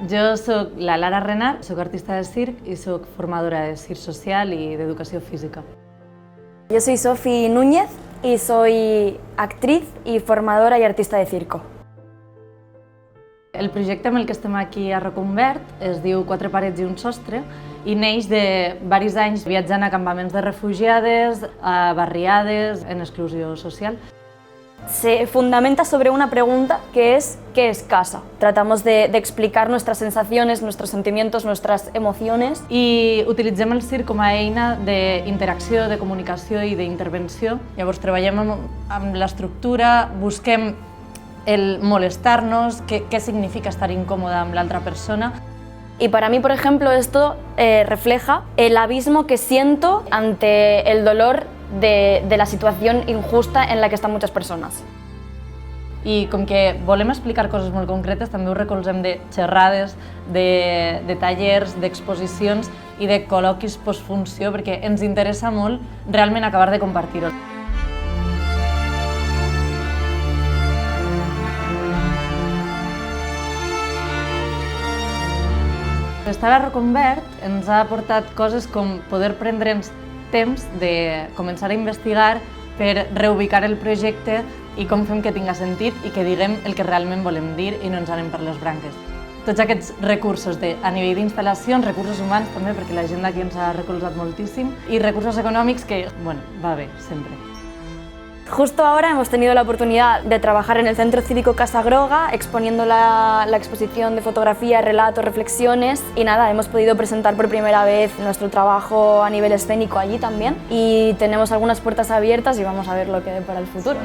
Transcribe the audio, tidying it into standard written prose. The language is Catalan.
Jo soc la Lara Renart, soc artista de circ i soc formadora de circ social i d'educació física. Yo soy Sofi Núñez y soy actriz y formadora y artista de circo. El projecte amb el que estem aquí a Reconvert es diu Quatre parets i un sostre i neix de diversos anys viatjant a campaments de refugiades, a barriades, en exclusió social. Se fundamenta sobre una pregunta que es ¿qué es casa? Tratamos de explicar nuestras sensaciones, nuestros sentimientos, nuestras emociones. I utilitzem el circ com a eina d'interacció, de comunicació i d'intervenció. Llavors treballem amb l'estructura, busquem el molestar-nos, qué significa estar incòmoda amb l'altra persona. Y para mí, por ejemplo, esto refleja el abismo que siento ante el dolor de la situación injusta en la que están muchas personas. I com que volem explicar coses molt concretes, també ho recolzem de xerrades, de tallers, d'exposicions i de col·loquis postfunció, perquè ens interessa molt realment acabar de compartir-ho. Estar a Reconvert ens ha aportat coses com poder prendre'ns temps de començar a investigar per reubicar el projecte i com fem que tinga sentit i que diguem el que realment volem dir i no ens anem per les branques. Tots aquests recursos a nivell d'instal·lacions, recursos humans també, perquè la gent d'aquí ens ha recolzat moltíssim, i recursos econòmics que, bueno, va bé, sempre. Justo ahora hemos tenido la oportunidad de trabajar en el Centro Cívico Casa Groga, exponiendo la exposición de fotografía, relatos, reflexiones y nada, hemos podido presentar por primera vez nuestro trabajo a nivel escénico allí también y tenemos algunas puertas abiertas y vamos a ver lo que hay para el futuro.